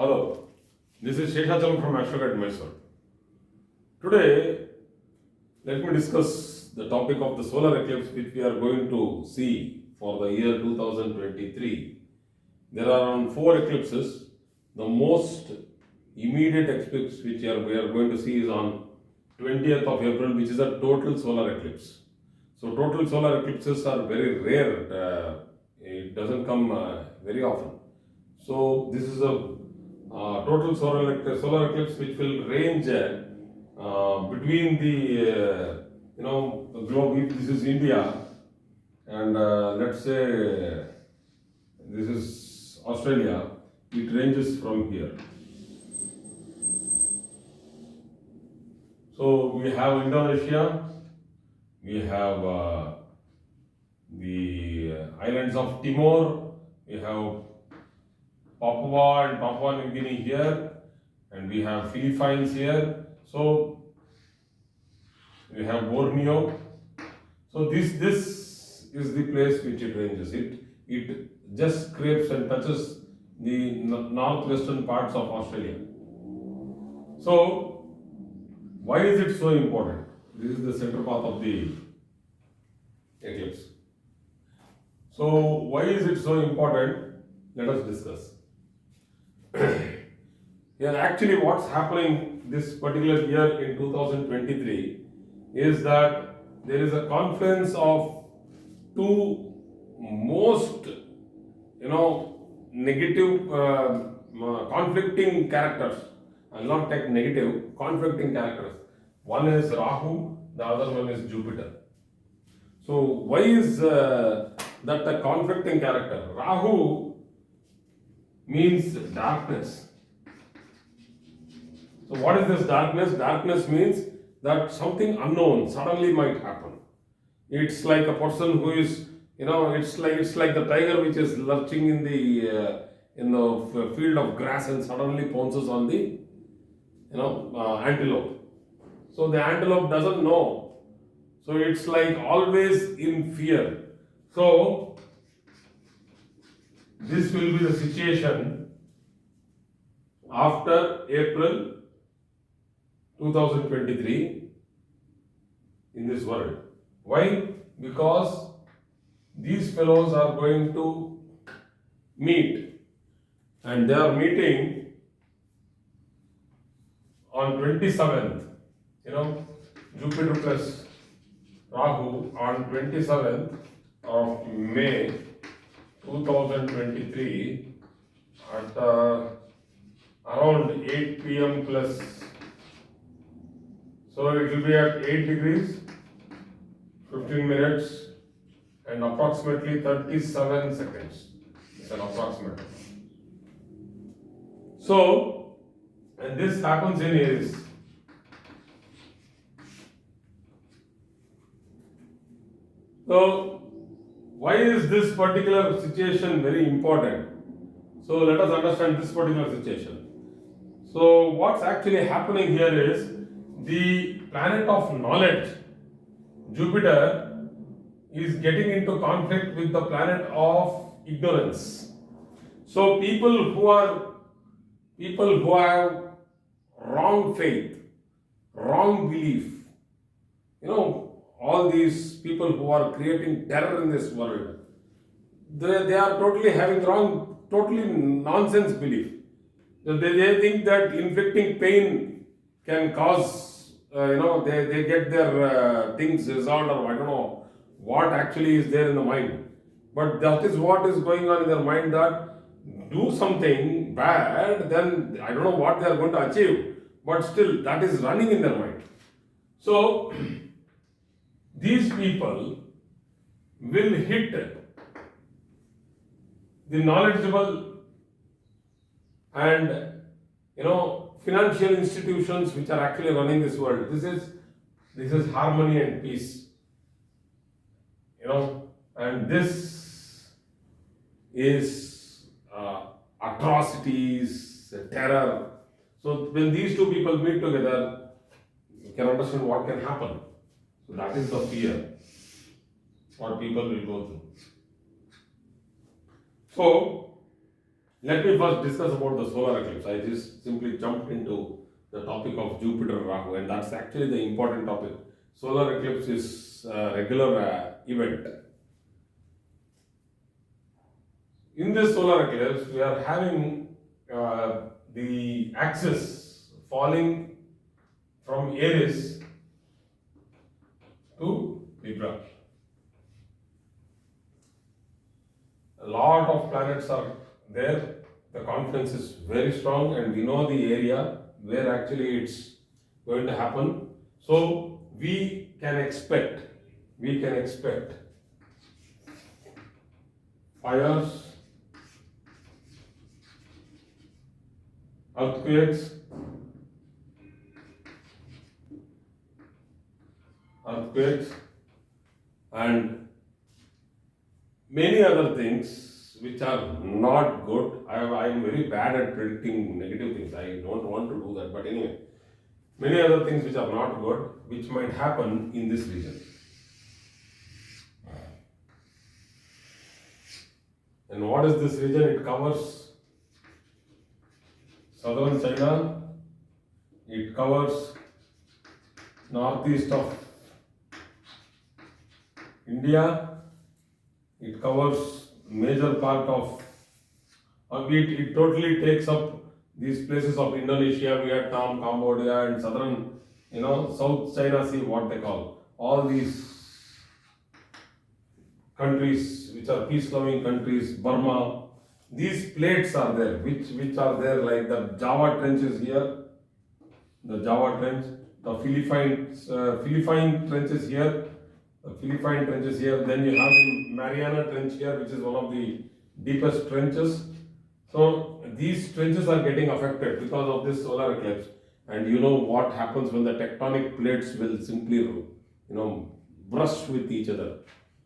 Hello, this is Sheshachalam from Astrogat Mysore. Today, let me discuss the topic of the solar eclipse which we are going to see for the year 2023. There are around 4 eclipses. The most immediate eclipse which we are going to see is on 20th of April, which is a total solar eclipse. So total solar eclipses are very rare. It doesn't come very often. So this is a total solar eclipse which will range between the the globe. If this is India, and let's say this is Australia, it ranges from here. So we have Indonesia, we have the islands of Timor, we have Papua and Papua New Guinea here, and we have Philippines here. So we have Borneo. So this is the place which it ranges. It just scrapes and touches the northwestern parts of Australia. So why is it so important? This is the center path of the eclipse. So why is it so important? Let us discuss. Yeah, actually what's happening this particular year in 2023 is that there is a confluence of two most negative conflicting characters. I'll not take negative, conflicting characters. One is Rahu, the other one is Jupiter. So why is that a conflicting character? Rahu means darkness. So what is this darkness? Darkness means that something unknown suddenly might happen. It's like a person who is, it's like the tiger which is lurching in the field of grass and suddenly pounces on the antelope. So the antelope doesn't know. So it's like always in fear. So this will be the situation after April 2023 in this world. Why? Because these fellows are going to meet, and they are meeting on 27th, Jupiter plus Rahu on 27th of May 2023 at around 8 p.m. plus. So it will be at 8 degrees, 15 minutes and approximately 37 seconds. It's an approximate. So, and this happens in Aries. So, why is this particular situation very important? So, let us understand this particular situation. So, what's actually happening here is the planet of knowledge, Jupiter, is getting into conflict with the planet of ignorance. So people who have wrong faith, wrong belief, all these people who are creating terror in this world, they are totally having totally nonsense belief. They think that inflicting pain can cause, they get their things resolved, or I don't know what actually is there in the mind. But that is what is going on in their mind, that do something bad, then I don't know what they are going to achieve, but still that is running in their mind. So these people will hit the knowledgeable and financial institutions which are actually running this world. This is harmony and peace. And this is atrocities, terror. So when these two people meet together, you can understand what can happen. So that is the fear what people will go through. So Let me first discuss about the solar eclipse. I just simply jumped into the topic of Jupiter Rahu, and that's actually the important topic. Solar eclipse is a regular event. In this solar eclipse, we are having the axis falling from Aries to Libra. A lot of planets are there. The confidence is very strong, and we know the area where actually it's going to happen. So we can expect fires, earthquakes, and many other things which are not good. I am very bad at predicting negative things. I don't want to do that. But anyway, many other things which are not good, which might happen in this region. And what is this region? It covers southern China. It covers northeast of India. It covers major part of, it totally takes up these places of Indonesia, Vietnam, Cambodia, and southern, South China Sea, what they call. All these countries which are peace-loving countries, Burma, these plates are there, which are there, like the Java Trench is here, the Java Trench, the Philippine Trench is here, then you have the Mariana Trench here, which is one of the deepest trenches. So these trenches are getting affected because of this solar eclipse. And you know what happens when the tectonic plates will simply, brush with each other.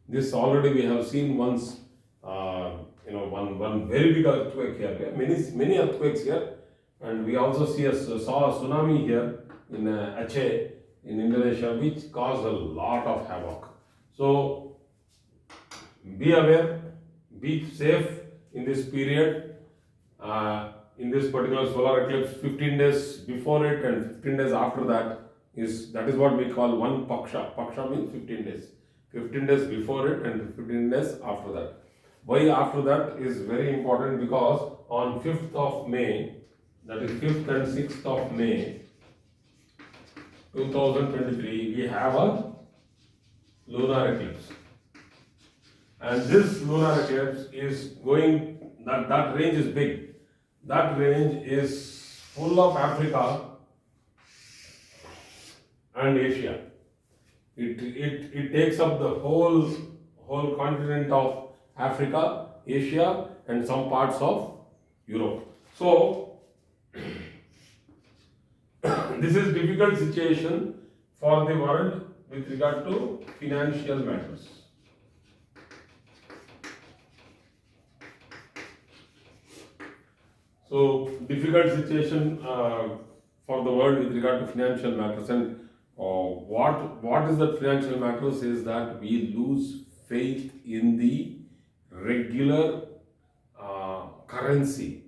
This already we have seen once, one very big earthquake here. Many earthquakes here, and we also saw a tsunami here in Aceh in Indonesia, which caused a lot of havoc. So be aware, be safe in this period. In this particular solar eclipse, 15 days before it and 15 days after that is what we call one paksha. Paksha means 15 days. 15 days before it and 15 days after that. Why after that is very important, because on 5th of May, that is 5th and 6th of May 2023, we have a lunar eclipse. And this lunar eclipse is going, that range is big. That range is full of Africa and Asia. It takes up the whole continent of Africa, Asia, and some parts of Europe. So this is difficult situation for the world with regard to financial matters. So difficult situation for the world with regard to financial matters. And what is that financial matters is that we lose faith in the regular currency.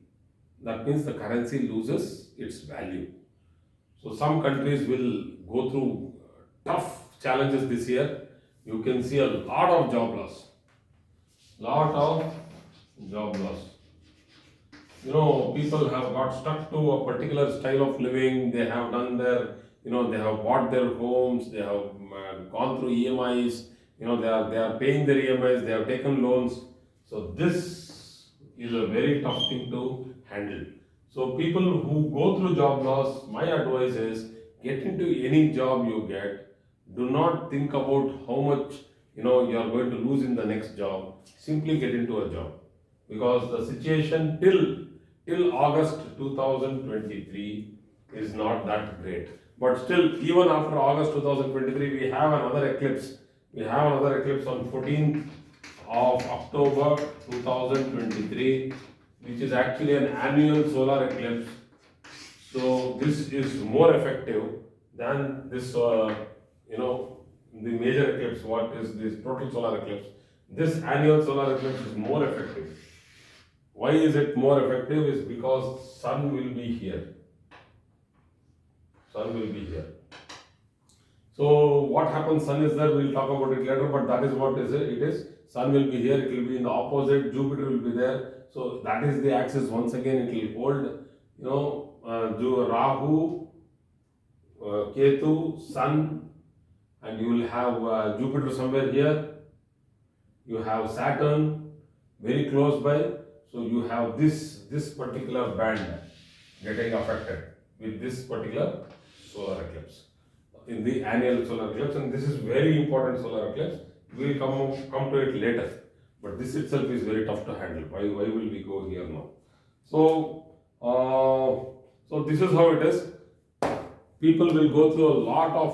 That means the currency loses its value. So some countries will go through tough challenges this year. You can see a lot of job loss. People have got stuck to a particular style of living. They have done their, they have bought their homes. They have gone through EMIs. They are paying their EMIs. They have taken loans. So this is a very tough thing to handle. So people who go through job loss, my advice is get into any job you get. Do not think about how much you are going to lose in the next job. Simply get into a job, because the situation till August 2023 is not that great. But still, even after August 2023, we have another eclipse. We have another eclipse on 14th of October 2023, which is actually an annual solar eclipse. So this is more effective than this, the major eclipse. What is this total solar eclipse? This annual solar eclipse is more effective. Why is it more effective? Is because sun will be here. Sun will be here. So what happens? Sun is there. We'll talk about it later. But that is what is it? It is sun will be here. It will be in the opposite. Jupiter will be there. So that is the axis. Once again, it will hold. Rahu, Ketu, Sun, and you will have Jupiter somewhere here. You have Saturn very close by. So you have this particular band getting affected with this particular solar eclipse in the annual solar eclipse, and this is very important solar eclipse. We will come to it later, but this itself is very tough to handle. Why will we go here now? So this is how it is. People will go through a lot of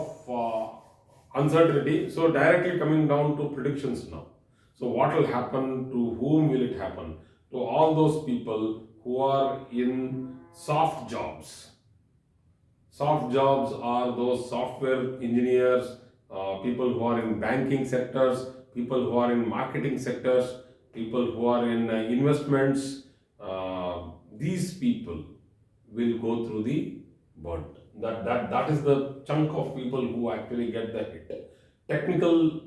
uncertainty. So directly coming down to predictions now. So what will happen? To whom will it happen? To all those people who are in soft jobs. Soft jobs are those software engineers, people who are in banking sectors, people who are in marketing sectors, people who are in investments. These people will go through the burnt. That is the chunk of people who actually get the hit. Technical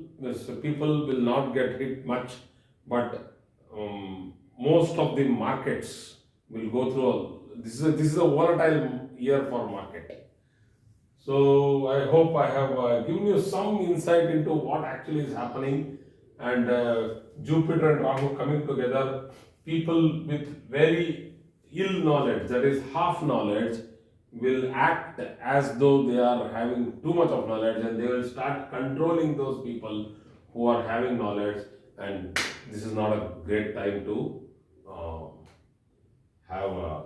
people will not get hit much, but most of the markets will go through. This is a volatile year for market. So I hope I have given you some insight into what actually is happening, and Jupiter and Rahu coming together. People with very ill knowledge, that is half knowledge, will act as though they are having too much of knowledge, and they will start controlling those people who are having knowledge, and this is not a great time to have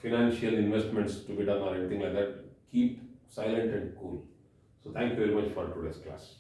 financial investments to be done or anything like that. Keep silent and cool. So thank you very much for today's class.